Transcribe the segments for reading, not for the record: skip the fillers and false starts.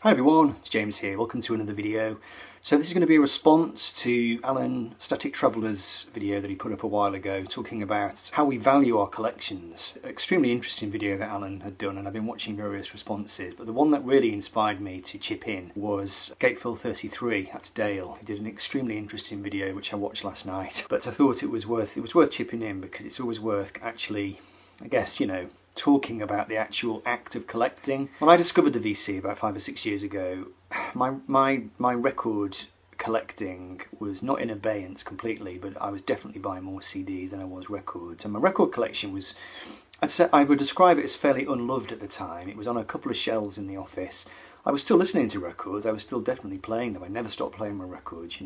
Hi everyone, it's James here. Welcome to another video. So this is going to be a response to Alan Static Traveller's video that he put up a while ago talking about how we value our collections. Extremely interesting video that Alan had done, and I've been watching various responses, but the one that really inspired me to chip in was Gatefill33, that's Dale. He did an extremely interesting video which I watched last night, but I thought it was worth chipping in because it's always worth actually, I guess, talking about the actual act of collecting. When I discovered the VC about 5 or 6 years ago, my record collecting was not in abeyance completely, but I was definitely buying more CDs than I was records. And my record collection was, I would describe it as fairly unloved at the time. It was on a couple of shelves in the office. I was still listening to records, I was still definitely playing them. I never stopped playing my records,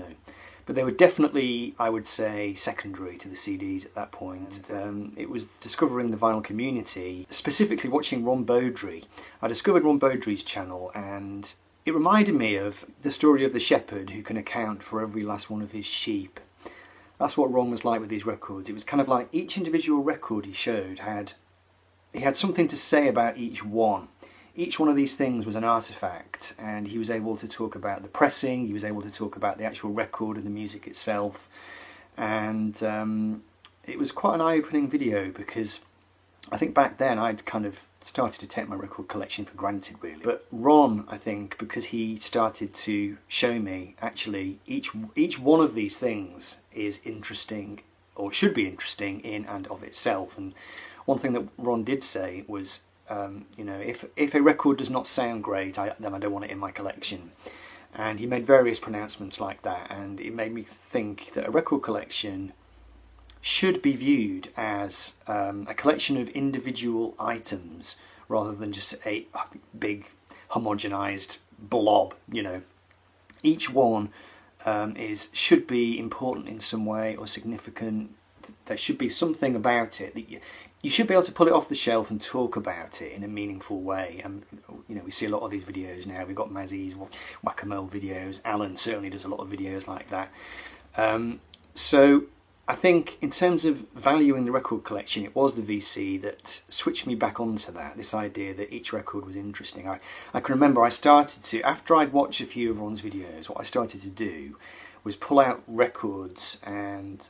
But they were definitely, I would say, secondary to the CDs at that point. It was discovering the vinyl community, specifically watching Ron Beaudry. I discovered Ron Beaudry's channel, and it reminded me of the story of the shepherd who can account for every last one of his sheep. That's what Ron was like with these records. It was kind of like each individual record he showed had something to say about each one. Each one of these things was an artifact, and he was able to talk about the pressing, he was able to talk about the actual record and the music itself, and it was quite an eye-opening video because I think back then I'd kind of started to take my record collection for granted, really. But Ron, I think, because he started to show me actually each one of these things is interesting, or should be interesting in and of itself. And one thing that Ron did say was, if a record does not sound great, then I don't want it in my collection. And he made various pronouncements like that, and it made me think that a record collection should be viewed as a collection of individual items rather than just a big homogenized blob. Each one should be important in some way or significant. There should be something about it that you should be able to pull it off the shelf and talk about it in a meaningful way. And we see a lot of these videos now. We've got Mazzy's Whack-A-Mole videos. Alan certainly does a lot of videos like that. So I think in terms of valuing the record collection, it was the VC that switched me back onto that, this idea that each record was interesting. I can remember I started to, after I'd watched a few of Ron's videos, what I started to do was pull out records, and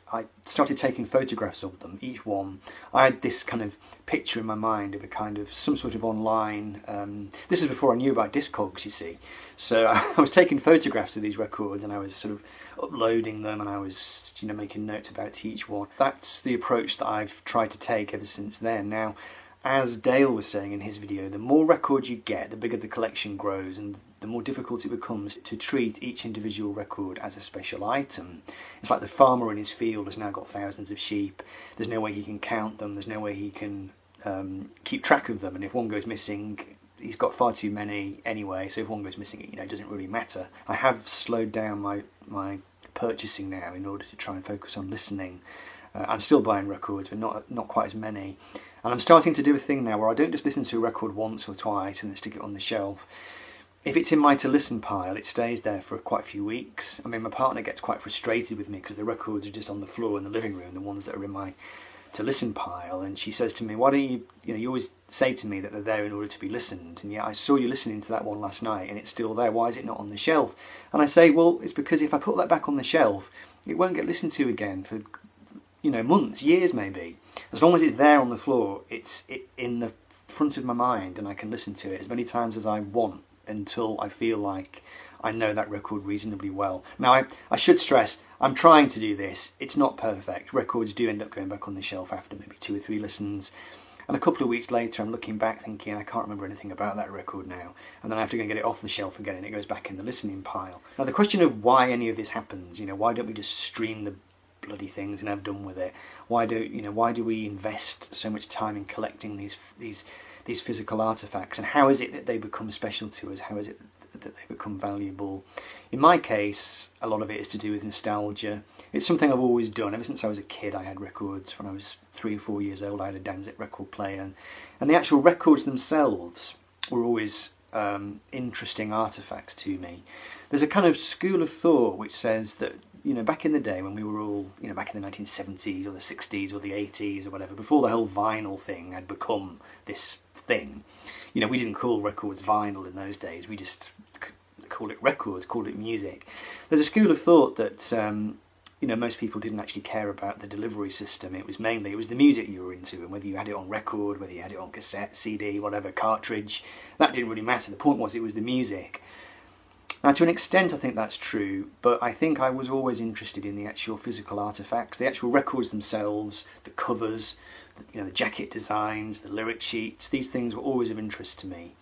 I started taking photographs of them, each one. I had this kind of picture in my mind of some sort of online, this is before I knew about Discogs, you see. So I was taking photographs of these records, and I was sort of uploading them, and I was making notes about each one. That's the approach that I've tried to take ever since then. Now, as Dale was saying in his video, the more records you get, the bigger the collection grows, and the more difficult it becomes to treat each individual record as a special item. It's like the farmer in his field has now got thousands of sheep. There's no way he can count them, there's no way he can keep track of them, and if one goes missing, he's got far too many anyway, so if one goes missing, it doesn't really matter. I have slowed down my purchasing now in order to try and focus on listening. I'm still buying records, but not quite as many. And I'm starting to do a thing now where I don't just listen to a record once or twice and then stick it on the shelf. If it's in my to listen pile, it stays there for quite a few weeks. I mean, my partner gets quite frustrated with me because the records are just on the floor in the living room, the ones that are in my to listen pile, and she says to me, why don't you always say to me that they're there in order to be listened, and yet I saw you listening to that one last night and it's still there, why is it not on the shelf? And I say, well, it's because if I put that back on the shelf, it won't get listened to again for months, years maybe. As long as it's there on the floor, it's in the front of my mind, and I can listen to it as many times as I want until I feel like I know that record reasonably well. Now, I should stress, I'm trying to do this. It's not perfect. Records do end up going back on the shelf after maybe 2 or 3 listens. And a couple of weeks later, I'm looking back thinking, I can't remember anything about that record now. And then I have to go and get it off the shelf again, and it goes back in the listening pile. Now, the question of why any of this happens, why don't we just stream the bloody things and have done with it? Why do we invest so much time in collecting these physical artifacts, and how is it that they become special to us? How is it that they become valuable? In my case, a lot of it is to do with nostalgia. It's something I've always done. Ever since I was a kid, I had records. When I was 3 or 4 years old, I had a Danzig record player, and the actual records themselves were always interesting artifacts to me. There's a kind of school of thought which says that you know, back in the day when we were all, you know, back in the 1970s or the 60s or the 80s or whatever, before the whole vinyl thing had become this thing, you know, we didn't call records vinyl in those days. We just called it records, called it music. There's a school of thought that, you know, most people didn't actually care about the delivery system. It was the music you were into, and whether you had it on record, whether you had it on cassette, CD, whatever, cartridge, that didn't really matter. The point was it was the music. Now, to an extent, I think that's true, but I think I was always interested in the actual physical artefacts, the actual records themselves, the covers, you know, the jacket designs, the lyric sheets. These things were always of interest to me.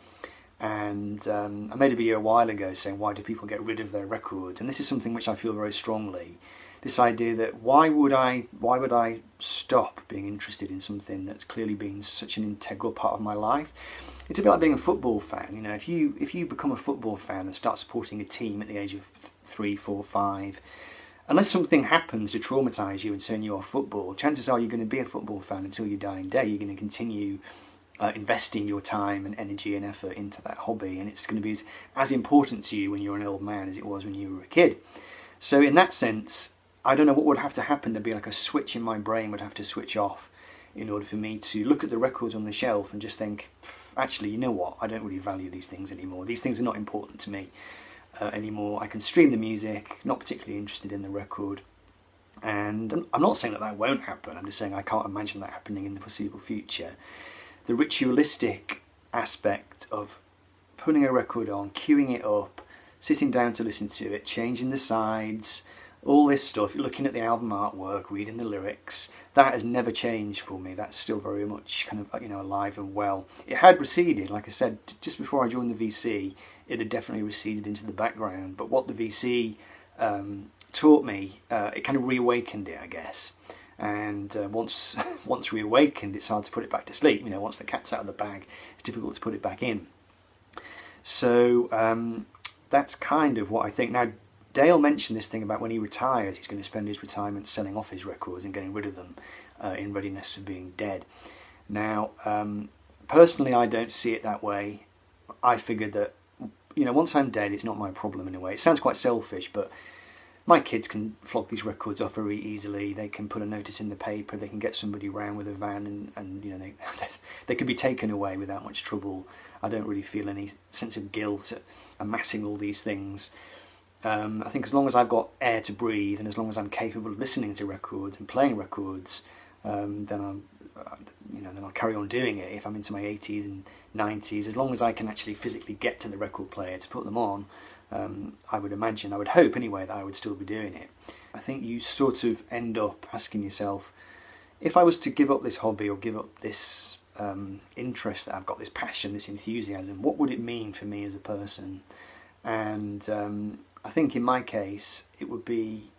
And I made a video a while ago saying, why do people get rid of their records? And this is something which I feel very strongly. This idea that why would I stop being interested in something that's clearly been such an integral part of my life? It's a bit like being a football fan. You know, if you become a football fan and start supporting a team at the age of 3, 4, 5, unless something happens to traumatise you and turn you off football, chances are you're going to be a football fan until your dying day. You're going to continue investing your time and energy and effort into that hobby, and it's going to be as important to you when you're an old man as it was when you were a kid. So in that sense, I don't know what would have to happen. There'd be like a switch in my brain would have to switch off in order for me to look at the records on the shelf and just think, actually, you know what, I don't really value these things anymore. These things are not important to me anymore. I can stream the music, not particularly interested in the record. And I'm not saying that won't happen. I'm just saying I can't imagine that happening in the foreseeable future. The ritualistic aspect of putting a record on, queuing it up, sitting down to listen to it, changing the sides, all this stuff, looking at the album artwork, reading the lyrics, that has never changed for me. That's still very much kind of, you know, alive and well. It had receded, like I said, just before I joined the VC, it had definitely receded into the background. But what the VC taught me, it kind of reawakened it, I guess. And once reawakened, it's hard to put it back to sleep. You know, once the cat's out of the bag, it's difficult to put it back in. So that's kind of what I think. Now, Dale mentioned this thing about when he retires, he's going to spend his retirement selling off his records and getting rid of them in readiness for being dead. Now, personally, I don't see it that way. I figured that, you know, once I'm dead, it's not my problem in a way. It sounds quite selfish, but my kids can flog these records off very easily. They can put a notice in the paper. They can get somebody round with a van, and you know, they can be taken away without much trouble. I don't really feel any sense of guilt at amassing all these things. I think as long as I've got air to breathe, and as long as I'm capable of listening to records and playing records, then I'll carry on doing it. If I'm into my 80s and 90s, as long as I can actually physically get to the record player to put them on, I would hope anyway, that I would still be doing it. I think you sort of end up asking yourself, if I was to give up this hobby or give up this interest that I've got, this passion, this enthusiasm, what would it mean for me as a person? And I think in my case, it would be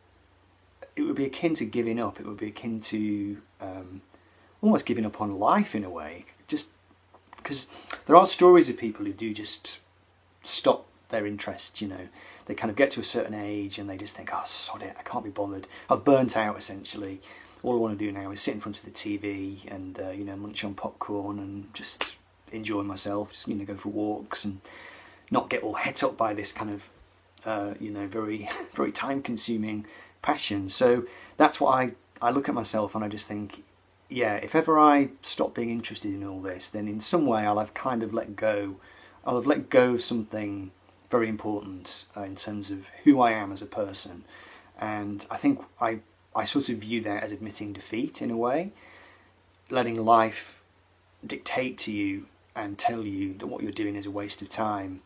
akin to giving up. It would be akin to almost giving up on life in a way. Just because there are stories of people who do just stop their interests, you know. They kind of get to a certain age and they just think, oh, sod it, I can't be bothered. I've burnt out, essentially. All I want to do now is sit in front of the TV and, you know, munch on popcorn and just enjoy myself, just, you know, go for walks and not get all het up by this kind of, you know, very, very time-consuming passion. So that's what I look at myself and I just think, yeah, if ever I stop being interested in all this, then in some way I'll have kind of let go. I'll have let go of something very important in terms of who I am as a person. And I think I sort of view that as admitting defeat in a way, letting life dictate to you and tell you that what you're doing is a waste of time,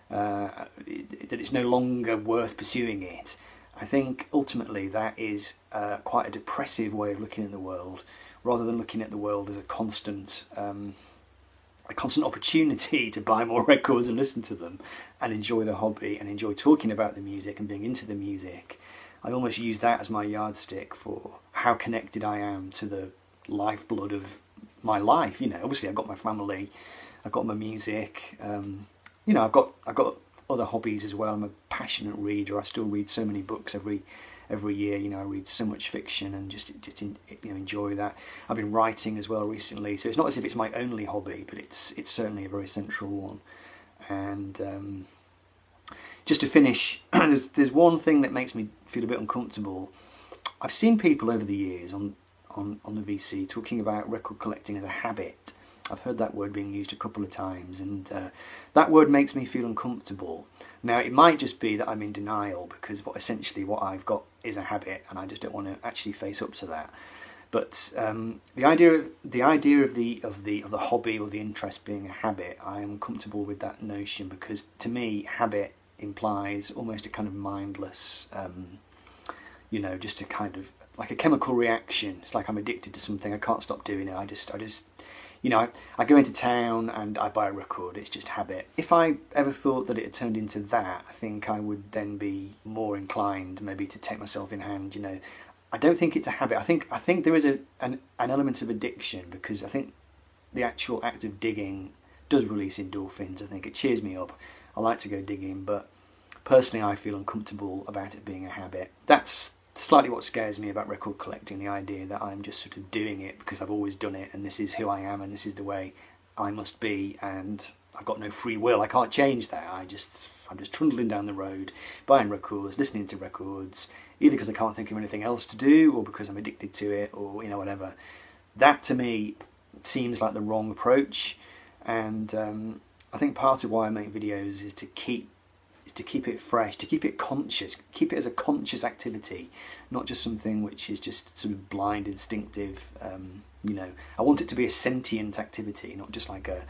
that it's no longer worth pursuing it. I think ultimately that is quite a depressive way of looking at the world, rather than looking at the world as a constant opportunity to buy more records and listen to them and enjoy the hobby and enjoy talking about the music and being into the music. I almost use that as my yardstick for how connected I am to the lifeblood of my life. You know, obviously I've got my family, I've got my music, you know, I've got other hobbies as well. I'm a passionate reader. I still read so many books every year. You know, I read so much fiction and just you know, enjoy that. I've been writing as well recently, so it's not as if it's my only hobby, but it's certainly a very central one. And just to finish, there's one thing that makes me feel a bit uncomfortable. I've seen people over the years on the VC talking about record collecting as a habit. I've heard that word being used a couple of times, and that word makes me feel uncomfortable. Now, it might just be that I'm in denial because essentially what I've got is a habit, and I just don't want to actually face up to that. But the idea of the hobby or the interest being a habit, I am comfortable with that notion, because to me, habit implies almost a kind of mindless, you know, just a kind of like a chemical reaction. It's like I'm addicted to something. I can't stop doing it. I just, you know, I go into town and I buy a record. It's just habit. If I ever thought that it had turned into that, I think I would then be more inclined maybe to take myself in hand. You know, I don't think it's a habit. I think there is an element of addiction, because I think the actual act of digging does release endorphins. I think it cheers me up. I like to go digging, but personally I feel uncomfortable about it being a habit. That's slightly what scares me about record collecting, the idea that I'm just sort of doing it because I've always done it, and this is who I am, and this is the way I must be, and I've got no free will. I can't change that. I'm just trundling down the road, buying records, listening to records, either because I can't think of anything else to do, or because I'm addicted to it, or, you know, whatever. That to me seems like the wrong approach, and I think part of why I make videos is to keep it fresh, to keep it conscious, keep it as a conscious activity, not just something which is just sort of blind, instinctive. You know, I want it to be a sentient activity, not just like a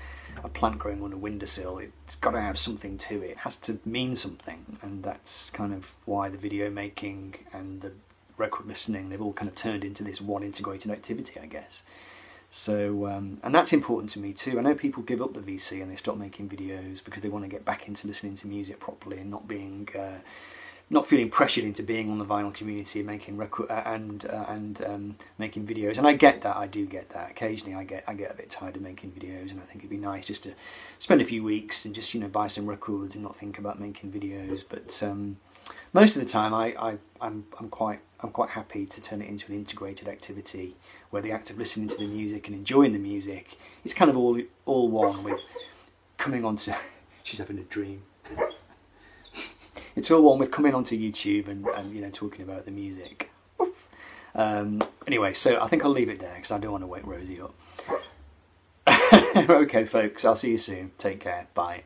plant growing on a windowsill. It's got to have something to it. It has to mean something, and that's kind of why the video making and the record listening, they've all kind of turned into this one integrated activity, I guess. So, and that's important to me too. I know people give up the VC and they stop making videos because they want to get back into listening to music properly and not being, not feeling pressured into being on the vinyl community and making record making videos. And I get that. I do get that. Occasionally, I get a bit tired of making videos, and I think it'd be nice just to spend a few weeks and just, you know, buy some records and not think about making videos. But most of the time, I'm quite happy to turn it into an integrated activity where the act of listening to the music and enjoying the music is kind of all one with coming onto. She's having a dream. It's all one with coming onto YouTube and you know, talking about the music. Anyway, so I think I'll leave it there because I don't want to wake Rosie up. Okay, folks, I'll see you soon. Take care. Bye.